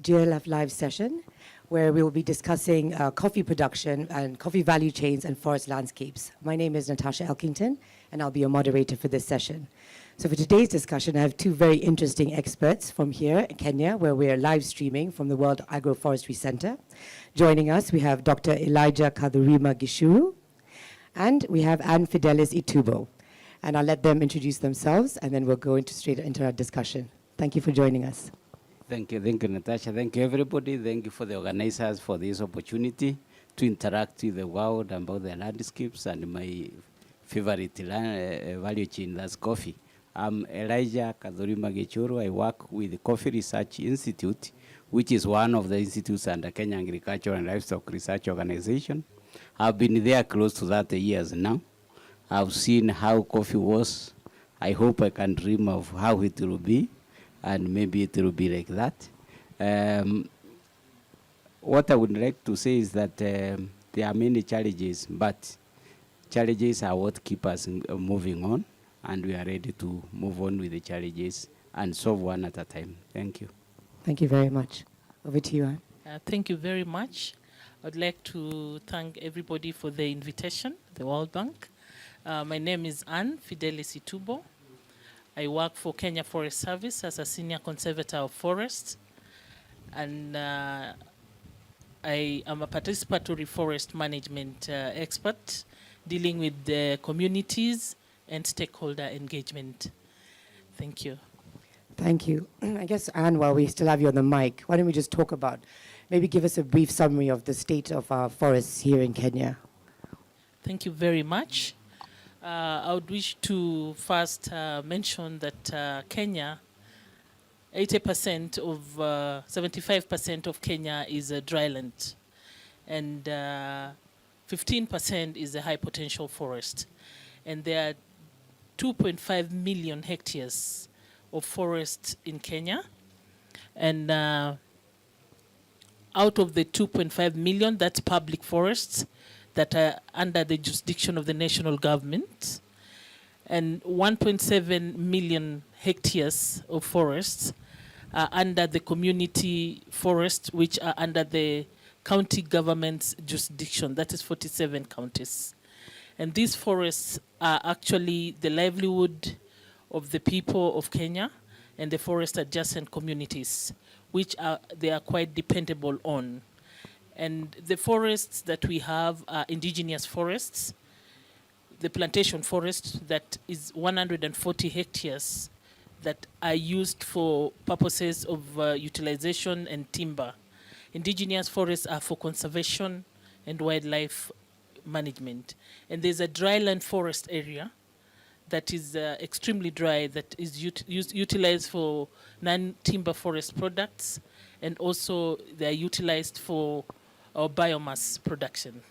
GLF live session where we will be discussing coffee production and coffee value chains and forest landscapes. My name is Natasha Elkington and I'll be your moderator for this session. So for today's discussion, I have two very interesting experts from here in Kenya, where we are live streaming from the World Agroforestry Center. Joining us, we have Dr. Elijah Kathurima Gichur, and we have Fidelis Itubo. And I'll let them introduce themselves, and then we'll go straight into our discussion. Thank you for joining us. Thank you, Natasha. Thank you, everybody. Thank you for the organizers for this opportunity to interact with the world about the landscapes and my favorite value chain, that's coffee. I'm Elijah Kathurima Gichur. I work with the Coffee Research Institute, which is one of the institutes under Kenya Agriculture and Livestock Research Organization. I've been there close to 30 years now. I've seen how coffee was. I hope I can dream of how it will be, and maybe it will be like that. What I would like to say is that there are many challenges, but challenges are what keep us moving on, and we are ready to move on with the challenges and solve one at a time. Thank you. Thank you very much. Over to you, Anne. Thank you very much. I'd like to thank everybody for the invitation, the World Bank. My name is Anne Fidelis Itubo. I work for Kenya Forest Service as a senior conservator of forests, and I am a participatory forest management expert dealing with the communities and stakeholder engagement. Thank you. Thank you. I guess, Anne, while we still have you on the mic, why don't we just talk about, maybe give us a brief summary of the state of our forests here in Kenya. Thank you very much. I would wish to first mention that Kenya, 80% of, 75% of Kenya is a dryland, and 15% is a high potential forest. And there are 2.5 million hectares of forest in Kenya. And out of the 2.5 million, that's public forests that are under the jurisdiction of the national government. And 1.7 million hectares of forests are under the community forest, which are under the county government's jurisdiction. That is 47 counties. And these forests are actually the livelihood of the people of Kenya and the forest adjacent communities, which they are quite dependable on. And the forests that we have are indigenous forests. The plantation forest that is 140 hectares that are used for purposes of utilization and timber. Indigenous forests are for conservation and wildlife management. And there's a dryland forest area that is extremely dry, that is utilized for non-timber forest products, and also they are utilized for our biomass production.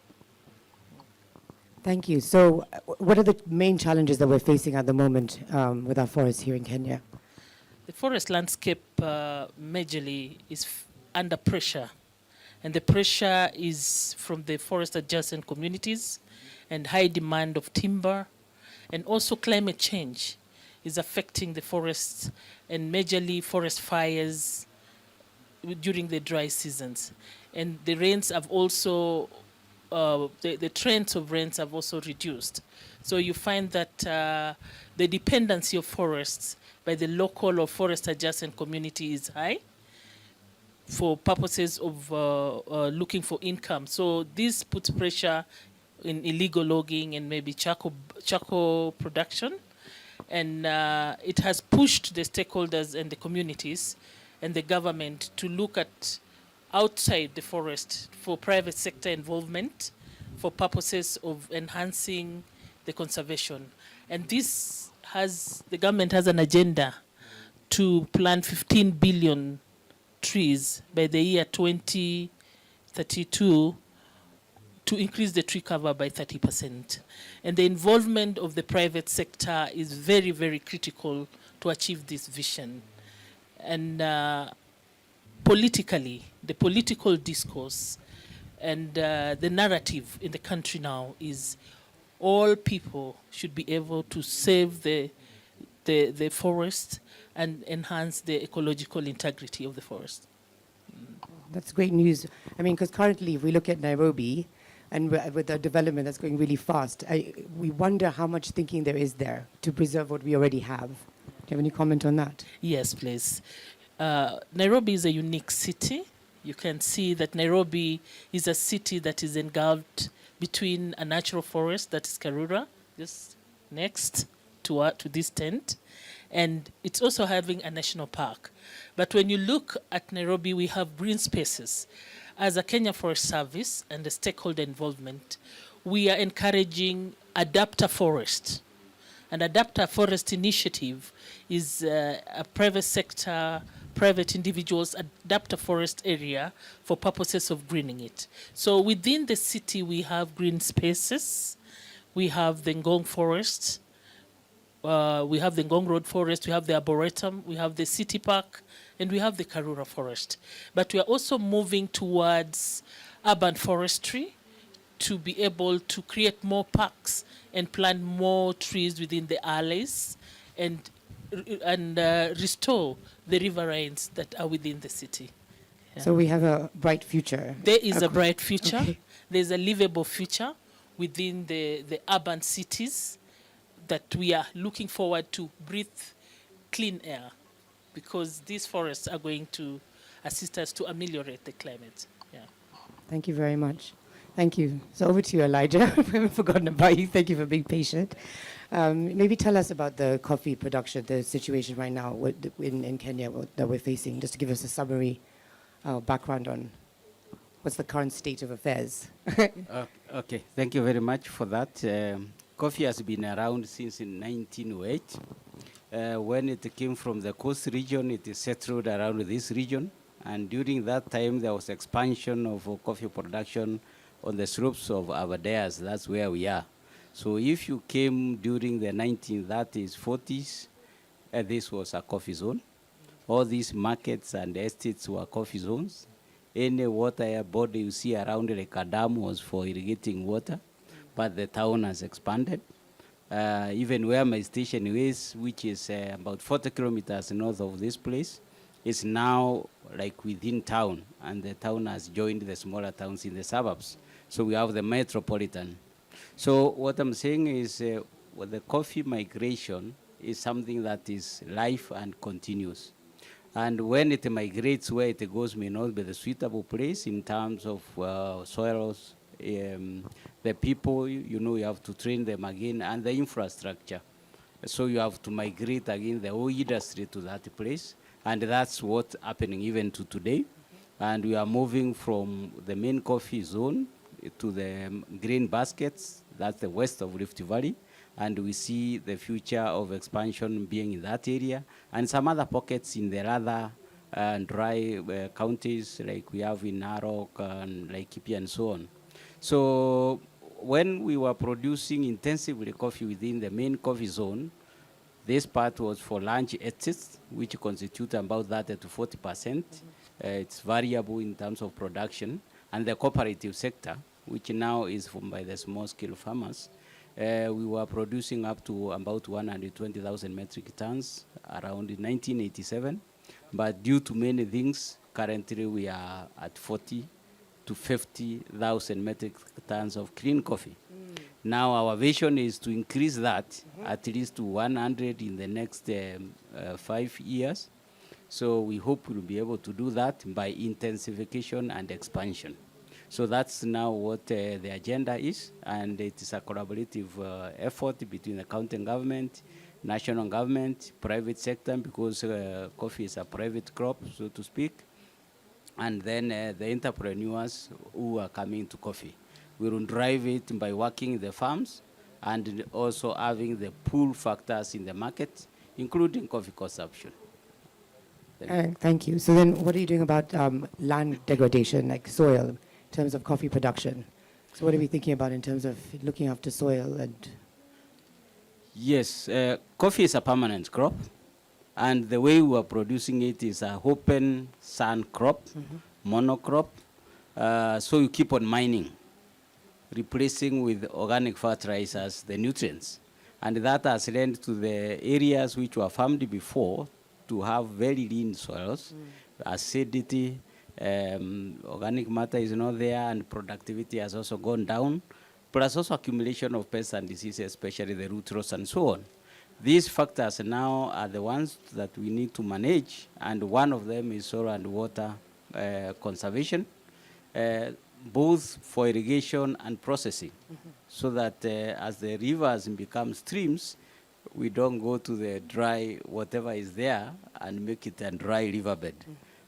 Thank you. So what are the main challenges that we're facing at the moment with our forests here in Kenya? The forest landscape majorly is under pressure. And the pressure is from the forest adjacent communities and high demand of timber. And also climate change is affecting the forests, and majorly forest fires during the dry seasons. And the rains have also, the trends of rains have also reduced. So you find that the dependency of forests by the local or forest adjacent community is high for purposes of looking for income. So this puts pressure in illegal logging and maybe charcoal production. And it has pushed the stakeholders and the communities and the government to look at outside the forest for private sector involvement for purposes of enhancing the conservation. And this the government has an agenda to plant 15 billion trees by the year 2032 to increase the tree cover by 30%. And the involvement of the private sector is very, very critical to achieve this vision. And politically, the political discourse and the narrative in the country now is all people should be able to save the forest and enhance the ecological integrity of the forest. That's great news. I mean, because currently, if we look at Nairobi, and with the development that's going really fast, we wonder how much thinking there is there to preserve what we already have. Do you have any comment on that? Yes, please. Nairobi is a unique city. You can see that Nairobi is a city that is engulfed between a natural forest, that is Karura, just next to this tent, and it's also having a national park. But when you look at Nairobi, we have green spaces. As a Kenya Forest Service and the stakeholder involvement, we are encouraging adapter forest. An adapter forest initiative is a private sector, private individuals adapt a forest area for purposes of greening it. So within the city, we have green spaces. We have the Ngong Forest. We have the Ngong Road Forest. We have the Arboretum. We have the City Park. And we have the Karura Forest. But we are also moving towards urban forestry to be able to create more parks and plant more trees within the alleys and restore the riverines that are within the city. Yeah. So we have a bright future. There is a bright future. Okay. There's a livable future within the urban cities that we are looking forward to breathe clean air, because these forests are going to assist us to ameliorate the climate. Yeah. Thank you very much. Thank you. So over to you, Elijah. We haven't forgotten about you. Thank you for being patient. Maybe tell us about the coffee production, the situation right now in Kenya that we're facing, just to give us a summary background on what's the current state of affairs. Okay, thank you very much for that. Coffee has been around since in 1908. When it came from the coast region, it is settled around this region. And during that time, there was expansion of coffee production on the slopes of Aberdares. That's where we are. So if you came during the 1930s, 40s, this was a coffee zone. All these markets and estates were coffee zones. Any water body you see around like a dam was for irrigating water, but the town has expanded. Even where my station is, which is about 40 kilometers north of this place, is now like within town, and the town has joined the smaller towns in the suburbs. So we have the metropolitan. So what I'm saying is the coffee migration is something that is live and continuous. And when it migrates, where it goes may not be the suitable place in terms of soils, the people, you have to train them again, and the infrastructure. So you have to migrate again the whole industry to that place. And that's what's happening even to today. And we are moving from the main coffee zone to the green baskets. That's the west of Rift Valley. And we see the future of expansion being in that area. And some other pockets in the other dry counties, like we have in Narok and Laikipia and so on. So when we were producing intensively coffee within the main coffee zone, this part was for large estates, which constitute about 30 to 40%. It's variable in terms of production. And the cooperative sector, which now is formed by the small-scale farmers, we were producing up to about 120,000 metric tons around 1987. But due to many things, currently we are at 40 to 50,000 metric tons of clean coffee. Now our vision is to increase that at least to 100 in the next 5 years. So we hope we'll be able to do that by intensification and expansion. So that's now what the agenda is, and it is a collaborative effort between the county government, national government, private sector, because coffee is a private crop, so to speak, and then the entrepreneurs who are coming to coffee. We will drive it by working in the farms and also having the pull factors in the market, including coffee consumption. Thank you. So then what are you doing about land degradation, like soil, in terms of coffee production? So what are we thinking about in terms of looking after soil? And Yes, coffee is a permanent crop. And the way we are producing it is an open sun crop, monocrop. So you keep on mining, replacing with organic fertilizers the nutrients. And that has led to the areas which were farmed before to have very lean soils, acidity, Organic matter is not there, and productivity has also gone down, plus also accumulation of pests and diseases, especially the root rots and so on. These factors now are the ones that we need to manage, and one of them is soil and water conservation, both for irrigation and processing, so that as the rivers become streams, we don't go to the dry, whatever is there, and make it a dry riverbed.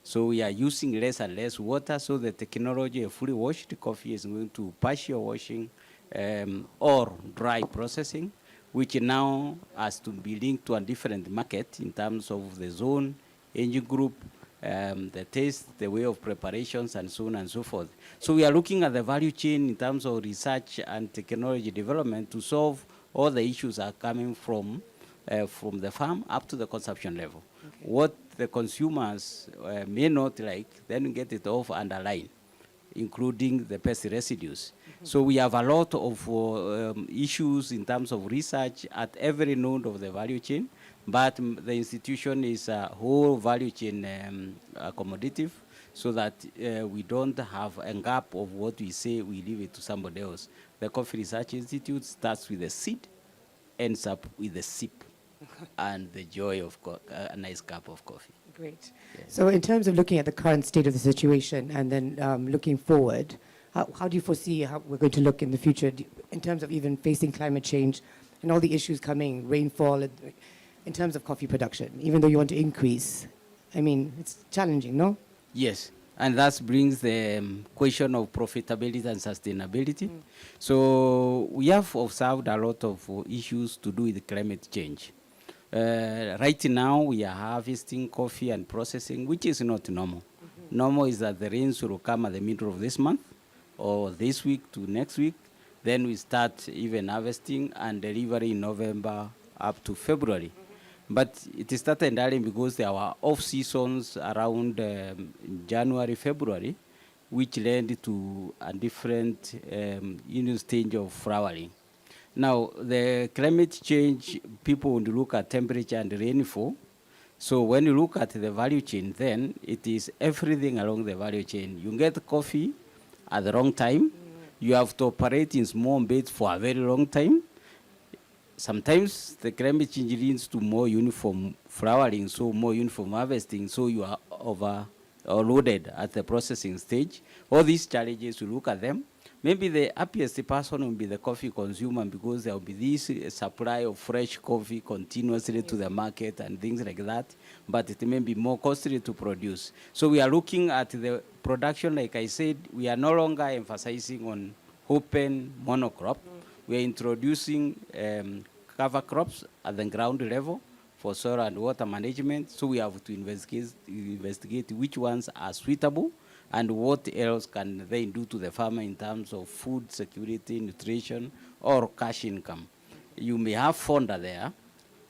So we are using less and less water, so the technology of fully washed coffee is going to partial washing or dry processing, which now has to be linked to a different market in terms of the zone, engine group, the taste, the way of preparations, and so on and so forth. So we are looking at the value chain in terms of research and technology development to solve all the issues that are coming from the farm up to the consumption level. Okay. What the consumers may not like, then we get it off and align, including the pest residues. So we have a lot of issues in terms of research at every node of the value chain, but the institution is a whole value chain accommodative, so that we don't have a gap of what we say, we leave it to somebody else. The Coffee Research Institute starts with the seed, ends up with the sip, and the joy of a nice cup of coffee. Great. Yeah. So in terms of looking at the current state of the situation and then looking forward, how do you foresee how we're going to look in the future in terms of even facing climate change and all the issues coming, rainfall, in terms of coffee production, even though you want to increase? I mean, it's challenging, no? Yes, and that brings the question of profitability and sustainability. So we have observed a lot of issues to do with climate change. Right now, we are harvesting coffee and processing, which is not normal. Normal is that the rains will come at the middle of this month, or this week to next week. Then we start even harvesting and delivery in November up to February. But it started early because there were off seasons around January, February, which led to a different stage of flowering. Now, the climate change, people would look at temperature and rainfall. So when you look at the value chain, then it is everything along the value chain. You get coffee at the wrong time. You have to operate in small beds for a very long time. Sometimes the climate change leads to more uniform flowering, so more uniform harvesting, so you are overloaded at the processing stage. All these challenges, you look at them. Maybe the happiest person will be the coffee consumer, because there will be this supply of fresh coffee continuously to the market and things like that, but it may be more costly to produce. So we are looking at the production, like I said, we are no longer emphasizing on open monocrop. We are introducing cover crops at the ground level for soil and water management. So we have to investigate which ones are suitable and what else can they do to the farmer in terms of food security, nutrition, or cash income. You may have founder there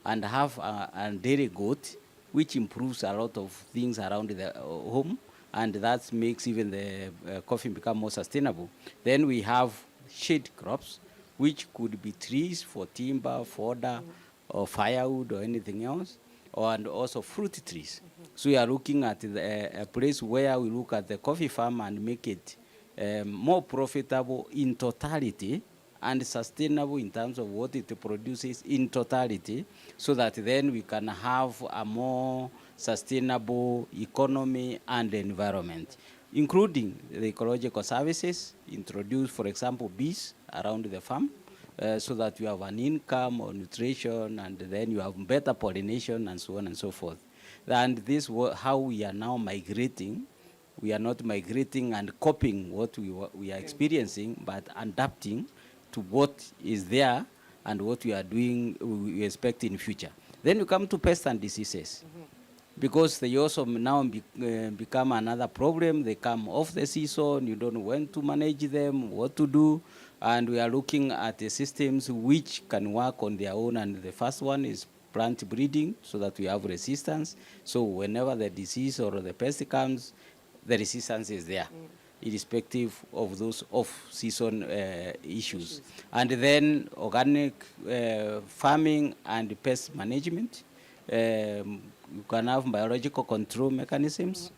and have a dairy goat, which improves a lot of things around the home, and that makes even the coffee become more sustainable. Then we have shade crops, which could be trees for timber, fodder, or firewood, or anything else, and also fruit trees. So we are looking at a place where we look at the coffee farm and make it more profitable in totality and sustainable in terms of what it produces in totality, so that then we can have a more sustainable economy and environment, including the ecological services, introduce, for example, bees around the farm, so that you have an income or nutrition, and then you have better pollination and so on and so forth. And this is how we are now migrating. We are not migrating and copying what we are experiencing, but adapting to what is there and what we are doing, we expect in future. Then you come to pests and diseases. Because they also now become another problem. They come off the season, you don't know when to manage them, what to do, and we are looking at the systems which can work on their own, and the first one is plant breeding, so that we have resistance. So whenever the disease or the pest comes, the resistance is there, irrespective of those off-season issues. And then organic farming and pest management. You can have biological control mechanisms.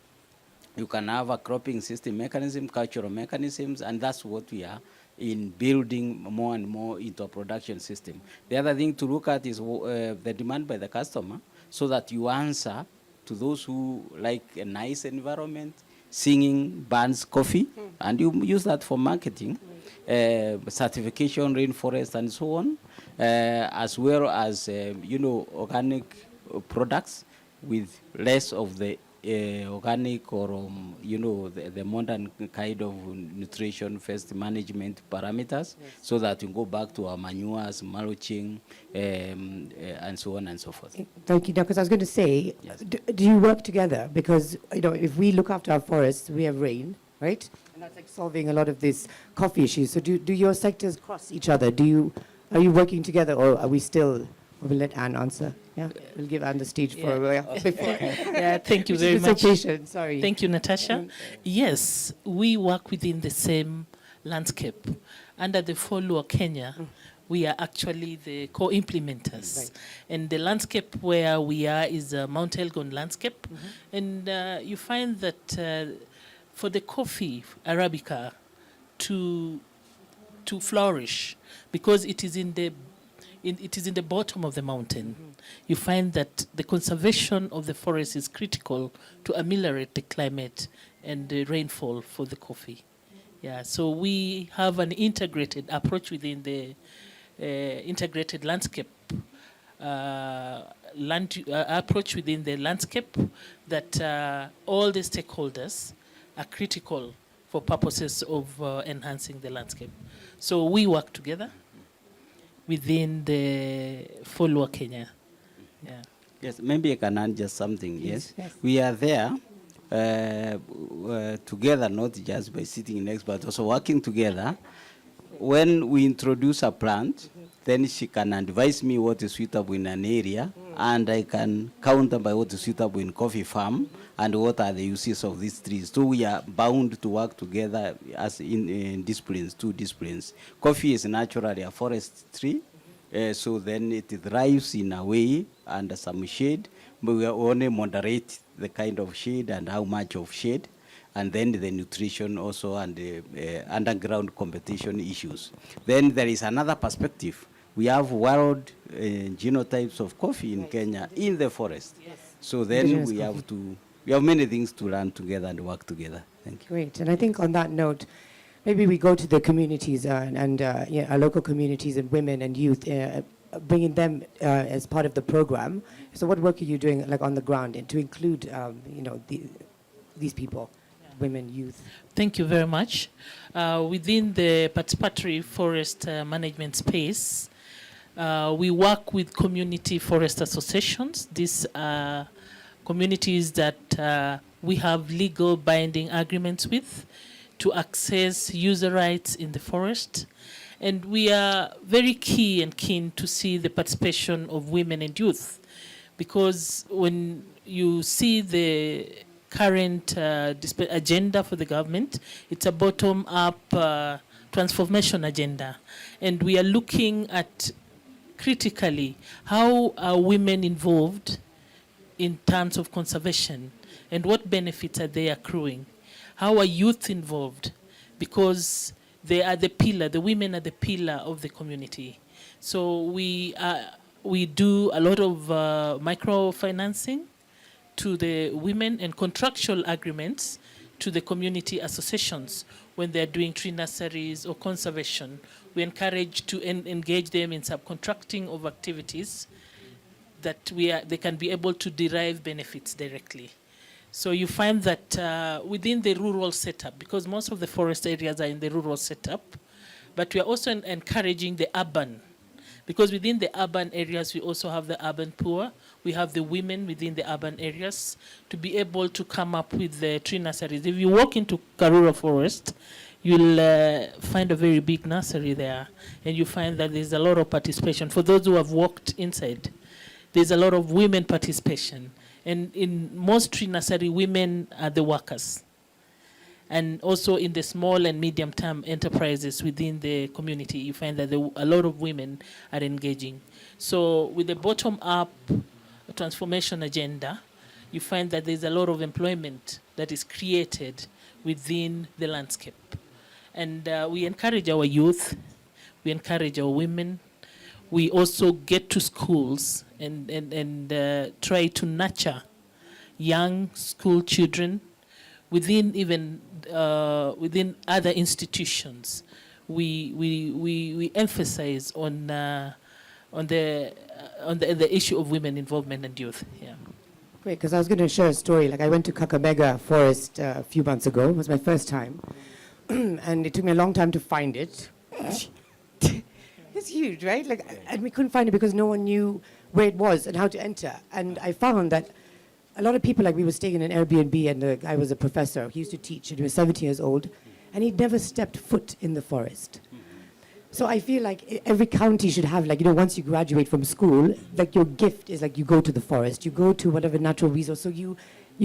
You can have a cropping system mechanism, cultural mechanisms, and that's what we are in building more and more into a production system. The other thing to look at is the demand by the customer, so that you answer to those who like a nice environment, singing, bands, coffee, and you use that for marketing, certification, rainforest, and so on, as well as, organic products with less of the organic or, the modern kind of nutrition first management parameters, so that you go back to our manures, mulching, and so on and so forth. Thank you, because I was going to say, Yes. do you work together? Because, if we look after our forests, we have rain, right? And that's like solving a lot of these coffee issues. So do your sectors cross each other? Are you working together, or are we still... We'll let Anne answer. Yeah, we'll give Anne the stage for a while. Yeah, thank you very much. Sorry. Thank you, Natasha. Yes, we work within the same landscape. Under the Follow Kenya, we are actually the co-implementers. Right. And the landscape where we are is a Mount Elgon landscape. And you find that for the coffee Arabica to flourish, because it is in the bottom of the mountain, you find that the conservation of the forest is critical to ameliorate the climate and the rainfall for the coffee. Yeah, so we have an integrated approach within the integrated landscape approach within the landscape, that all the stakeholders are critical for purposes of enhancing the landscape. So we work together within the Follow Kenya. Yeah. Yes, maybe I can add just something. Yes. Yes. We are there together, not just by sitting next, but also working together. When we introduce a plant, then she can advise me what is suitable in an area, and I can counter by what is suitable in coffee farm, and what are the uses of these trees. So we are bound to work together as in disciplines, two disciplines. Coffee is naturally a forest tree, so then it thrives in a way under some shade, but we only moderate the kind of shade and how much of shade, and then the nutrition also, and the underground competition issues. Then there is another perspective. We have world genotypes of coffee in Kenya in the forest. Yes. So then Indigenous we have many things to learn together and work together. Thank you. Great. And I think on that note, maybe we go to the communities and our local communities and women and youth, bringing them as part of the program. So what work are you doing, like on the ground, to include, these people, women, youth? Thank you very much. Within the participatory forest management space, we work with community forest associations. These are communities that we have legal binding agreements with to access user rights in the forest. And we are very keen to see the participation of women and youth, because when you see the current agenda for the government, it's a bottom-up transformation agenda. And we are looking at critically how are women involved in terms of conservation, and what benefits are they accruing? How are youth involved? Because they are the pillar, the women are the pillar of the community. So we do a lot of microfinancing to the women, and contractual agreements to the community associations when they're doing tree nurseries or conservation. We encourage to engage them in subcontracting of activities that they can be able to derive benefits directly. So you find that within the rural setup, because most of the forest areas are in the rural setup, but we are also encouraging the urban, because within the urban areas we also have the urban poor. We have the women within the urban areas to be able to come up with the tree nurseries. If you walk into Karura Forest, you'll find a very big nursery there, and you find that there's a lot of participation. For those who have walked inside, there's a lot of women participation. And in most tree nursery, women are the workers. And also in the small and medium-term enterprises within the community, you find that a lot of women are engaging. So with the bottom-up transformation agenda, you find that there's a lot of employment that is created within the landscape. And we encourage our youth, we encourage our women. We also get to schools and try to nurture young school children within even within other institutions. We emphasize on the issue of women involvement and youth. Yeah. Great, because I was going to share a story. Like, I went to Kakamega Forest a few months ago. It was my first time. And it took me a long time to find it. It's huge, right? Like, and we couldn't find it because no one knew where it was and how to enter. And I found that a lot of people, like, we were staying in an Airbnb, and the guy was a professor. He used to teach, and he was 70 years old, and he'd never stepped foot in the forest. So I feel like every county should have, like, once you graduate from school, like, your gift is, like, you go to the forest, you go to whatever natural resource, so you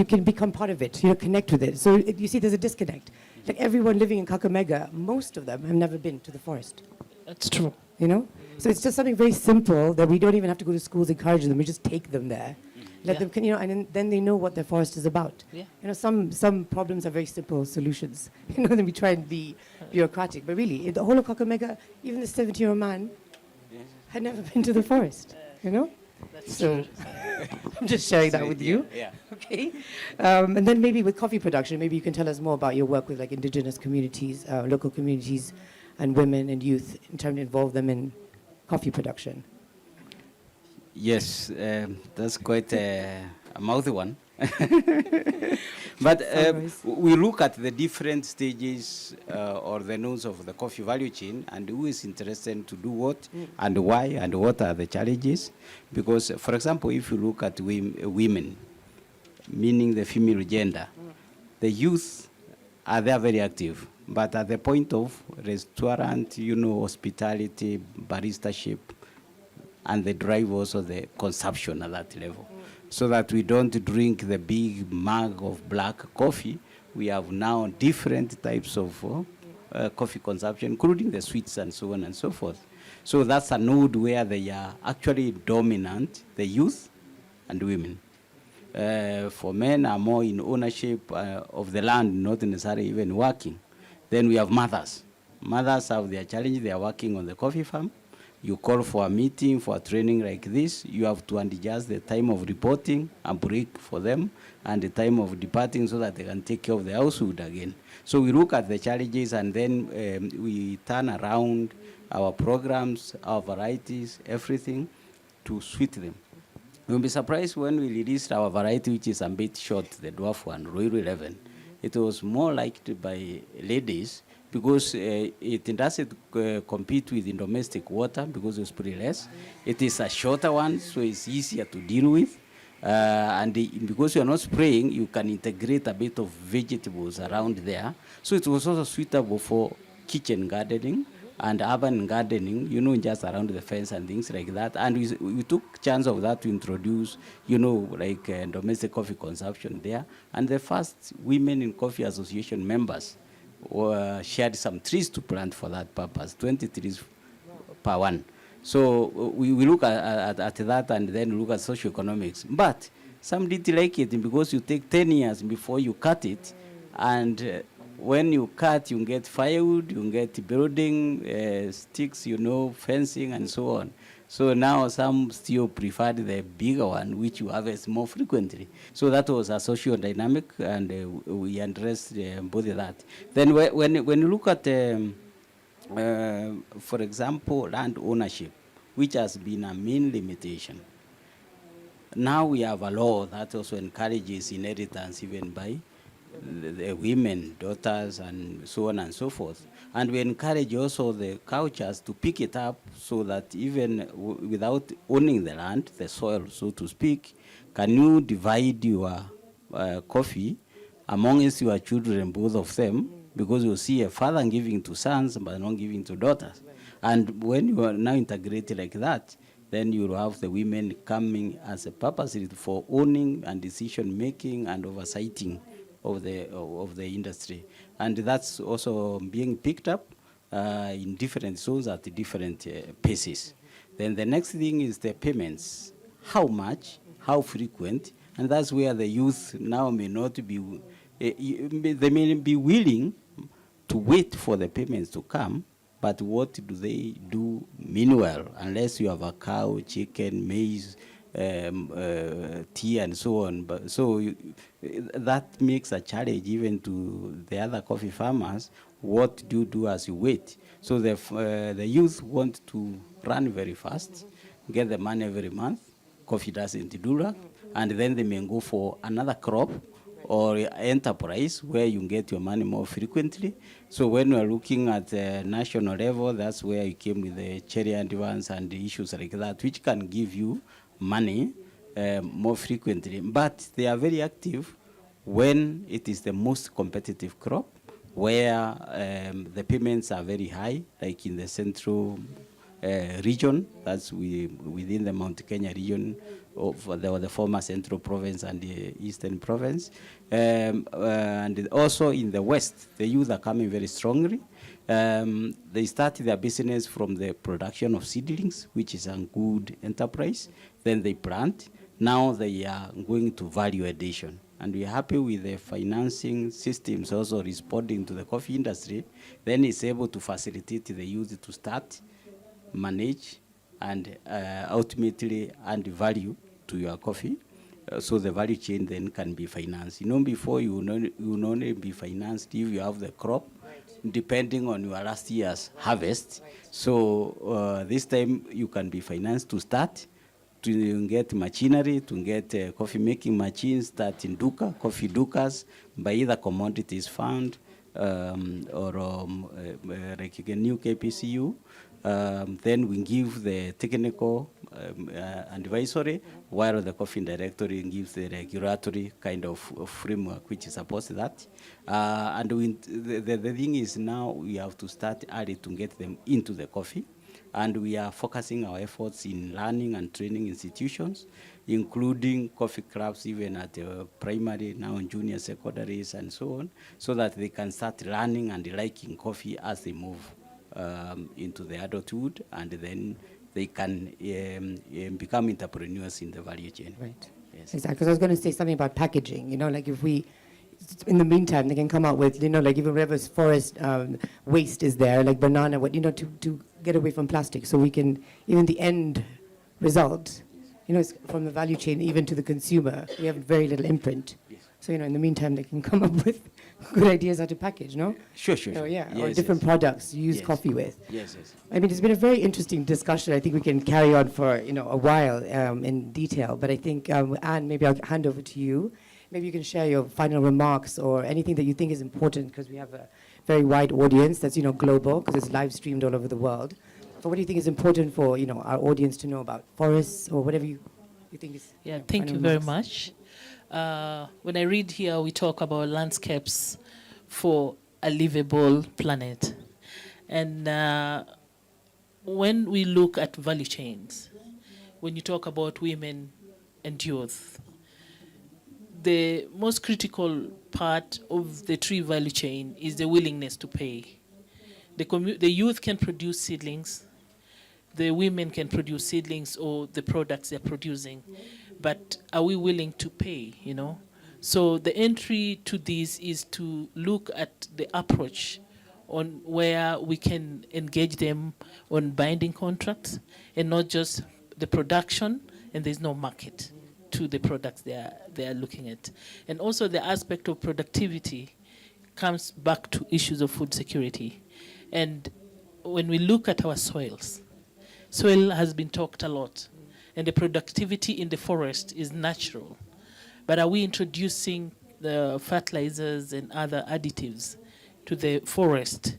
can become part of it, connect with it. So you see, there's a disconnect. Like, everyone living in Kakamega, most of them have never been to the forest. That's true. So it's just something very simple that we don't even have to go to schools encouraging them. We just take them there, let them, and then they know what their forest is about. Yeah. Some problems are very simple solutions. Then we try and be bureaucratic, but really, the whole of Kakamega, even the 70-year-old man, had never been to the forest. That's So true. I'm just sharing that with you. Yeah. Okay. And then maybe with coffee production, maybe you can tell us more about your work with, like, indigenous communities, local communities, and women and youth, in terms to involve them in coffee production. Yes, that's quite a mouthy one. But we look at the different stages or the nodes of the coffee value chain, and who is interested to do what and why and what are the challenges. Because, for example, if you look at women, meaning the female gender, the youth are there very active. But at the point of restaurant, hospitality, baristaship, and the drive also the consumption at that level. So that we don't drink the big mug of black coffee, we have now different types of coffee consumption, including the sweets and so on and so forth. So that's a node where they are actually dominant, the youth and women. For men are more in ownership of the land, not necessarily even working. Then we have mothers. Mothers have their challenge. They are working on the coffee farm. You call for a meeting, for a training like this. You have to adjust the time of reporting, a break for them, and the time of departing so that they can take care of the household again. So we look at the challenges, and then we turn around our programs, our varieties, everything to suit them. You'll be surprised when we released our variety, which is a bit short, the dwarf one, Royal 11. It was more liked by ladies because it doesn't compete with in domestic water because it's pretty less. It is a shorter one, so it's easier to deal with. Because you're not spraying, you can integrate a bit of vegetables around there. So it was also suitable for kitchen gardening and urban gardening, just around the fence and things like that. And we took chance of that to introduce, domestic coffee consumption there. And the first Women in Coffee Association members shared some trees to plant for that purpose, 20 trees per one. So we look at that and then look at socioeconomics. But some didn't like it because you take 10 years before you cut it, and when you cut, you get firewood, you get building sticks, fencing and so on. So now some still preferred the bigger one, which you harvest more frequently. So that was a social dynamic, and we addressed both of that. Then when you look at, for example, land ownership, which has been a main limitation, now we have a law that also encourages inheritance even by the women, daughters, and so on and so forth. And we encourage also the cultures to pick it up so that even without owning the land, the soil, so to speak, can you divide your coffee amongst your children, both of them, because you see a father giving to sons but not giving to daughters. And when you are now integrated like that, then you will have the women coming as a purpose for owning and decision making and oversighting of the industry. And that's also being picked up in different zones at different paces. Then the next thing is the payments. How much, how frequent, And that's where the youth now may not be, they may be willing to wait for the payments to come, but what do they do meanwhile, unless you have a cow, chicken, maize, tea, and so on. But that makes a challenge even to the other coffee farmers. What do you do as you wait? So the youth want to run very fast, get the money every month. Coffee doesn't do that, and then they may go for another crop or enterprise where you get your money more frequently. So when we're looking at the national level, that's where you came with the cherry advance and the issues like that, which can give you money more frequently. But they are very active when it is the most competitive crop, where the payments are very high, like in the central region, that's within the Mount Kenya region of the former Central Province and the Eastern Province. And also in the West, the youth are coming very strongly. They started their business from the production of seedlings, which is a good enterprise. Then they plant. Now they are going to value addition. And we're happy with the financing systems also responding to the coffee industry. Then it's able to facilitate the youth to start, manage, and ultimately add value to your coffee. So the value chain then can be financed. You know, before you will only be financed if you have the crop, depending on your last year's harvest. So this time you can be financed to start, to get machinery, to get coffee making machines, start in duka, coffee dukas, by either commodities fund or like a new KPCU. Then we give the technical advisory, while the coffee directory gives the regulatory kind of framework which supports that. And the thing is now we have to start early to get them into the coffee. And we are focusing our efforts in learning and training institutions, including coffee clubs, even at primary, now in junior secondaries and so on, so that they can start learning and liking coffee as they move into the adulthood, and then they can become entrepreneurs in the value chain. Right. Yes. Exactly. Because I was going to say something about packaging. You know, like if we, in the meantime, they can come out with, you know, like even whatever forest waste is there, like banana, what, you know, to get away from plastic, so we can, even the end result, you know, it's from the value chain even to the consumer, we have very little imprint. Yes. So, you know, in the meantime, they can come up with good ideas how to package, no? Sure. You know, yeah, Yes, or different products you use Yes. coffee with. Yes. I mean, it's been a very interesting discussion. I think we can carry on for, you know, a while in detail. But I think, Anne, maybe I'll hand over to you. Maybe you can share your final remarks or anything that you think is important, because we have a very wide audience that's, you know, global, because it's live streamed all over the world. So what do you think is important for, you know, our audience to know about forests or whatever you think is? Yeah, know, thank final you very remarks? much. When I read here, we talk about landscapes for a livable planet. And when we look at value chains, when you talk about women and youth, the most critical part of the tree value chain is the willingness to pay. The youth can produce seedlings, the women can produce seedlings or the products they're producing, but are we willing to pay, you know? So the entry to this is to look at the approach on where we can engage them on binding contracts and not just the production, and there's no market to the products they are looking at. And also the aspect of productivity comes back to issues of food security. And when we look at our soils, soil has been talked a lot, and the productivity in the forest is natural. But are we introducing the fertilizers and other additives to the forest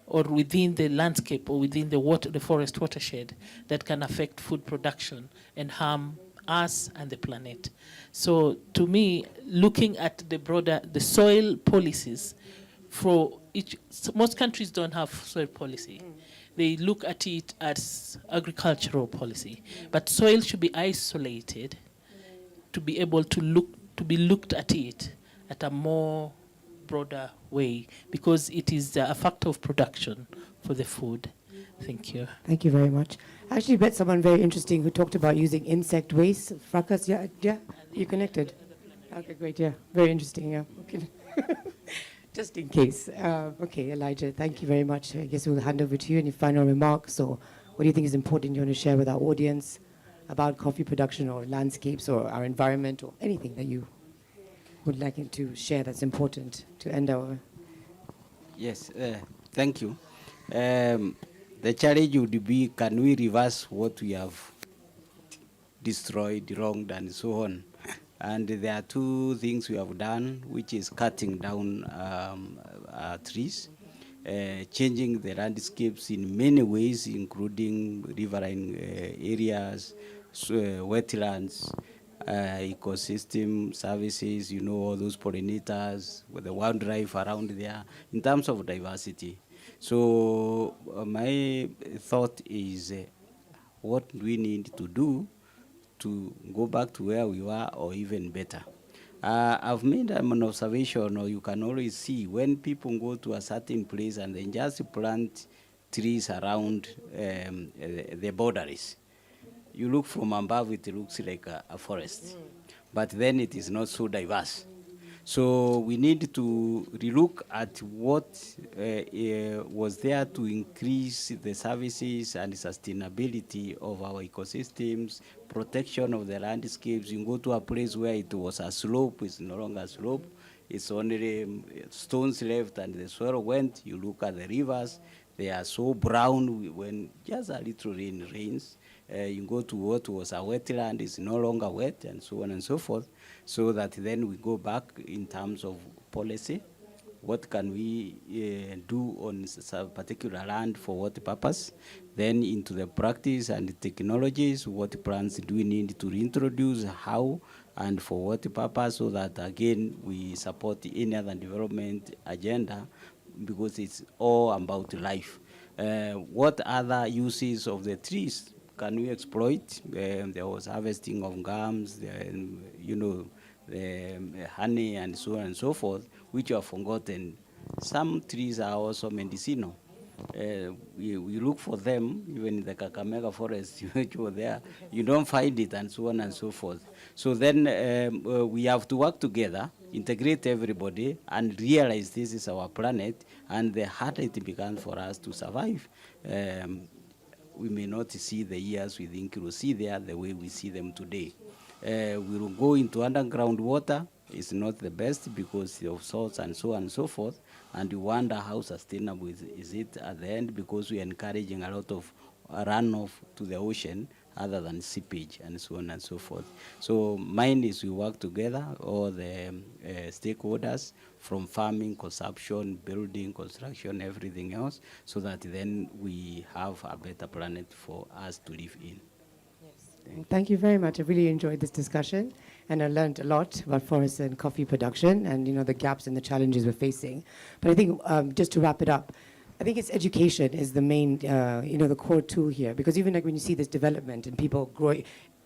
or within the landscape or within the forest watershed that can affect food production and harm us and the planet? So to me, looking at the soil policies for most countries don't have soil policy. They look at it as agricultural policy, but soil should be isolated to be able to be looked at it at a more broader way, because it is a factor of production for the food. Thank you. Thank you very much. I actually met someone very interesting who talked about using insect waste. Frakas, yeah? You connected? Okay, great, yeah. Very interesting, yeah. Okay. Just in case. Okay, Elijah, thank you very much. I guess we'll hand over to you. Any final remarks, or what do you think is important you want to share with our audience about coffee production or landscapes or our environment or anything that you would like to share that's important to end our... Yes, thank you. The challenge would be, can we reverse what we have destroyed, wronged, and so on? And there are two things we have done, which is cutting down trees, changing the landscapes in many ways, including riverine areas, wetlands, ecosystem services, you know, all those pollinators, with the wildlife around there, in terms of diversity. So my thought is, what we need to do to go back to where we were, or even better. I've made an observation, or you can always see, when people go to a certain place and they just plant trees around the boundaries. You look from above, it looks like a forest. But then it is not so diverse. So we need to relook at what was there to increase the services and sustainability of our ecosystems, protection of the landscapes. You go to a place where it was a slope, it's no longer a slope. It's only stones left and the soil went. You look at the rivers, they are so brown when just a little rain rains. You go to what was a wetland, it's no longer wet, and so on and so forth. So that then we go back in terms of policy. What can we do on a particular land for what purpose? Then into the practice and technologies, what plans do we need to reintroduce, how, and for what purpose, so that again we support any other development agenda, because it's all about life. What other uses of the trees can we exploit? There was harvesting of gums, you know, honey and so on and so forth, which are forgotten. Some trees are also medicinal. We look for them, even in the Kakamega forest, which were there. You don't find it, and so on and so forth. So then we have to work together, integrate everybody, and realize this is our planet, and the harder it becomes for us to survive. We may not see the years we think we'll see there the way we see them today. We will go into underground water. It's not the best because of salts and so on and so forth. And you wonder how sustainable is it at the end, because we're encouraging a lot of runoff to the ocean other than seepage and so on and so forth. So mine is we work together, all the stakeholders, from farming, consumption, building, construction, everything else, so that then we have a better planet for us to live in. Thank you very much. I really enjoyed this discussion, and I learned a lot about forest and coffee production, and the gaps and the challenges we're facing. But I think just to wrap it up, I think it's education is the main, the core tool here, because even like when you see this development and people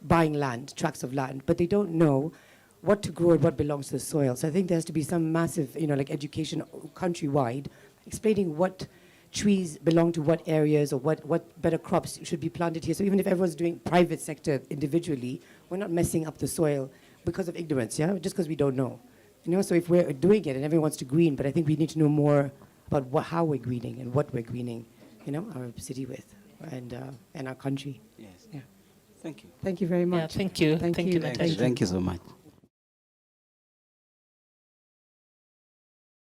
buying land, tracts of land, but they don't know what to grow and what belongs to the soil. So I think there has to be some massive, like education countrywide, explaining what trees belong to what areas, or what better crops should be planted here. So even if everyone's doing private sector individually, we're not messing up the soil because of ignorance, yeah? Just because we don't know. So if we're doing it and everyone wants to green, but I think we need to know more about how we're greening and what we're greening, our city with and our country. Yes. Yeah. Thank you. Thank you very much. Yeah, thank you. Thank Thank you. you, Natasha. Thank you so much.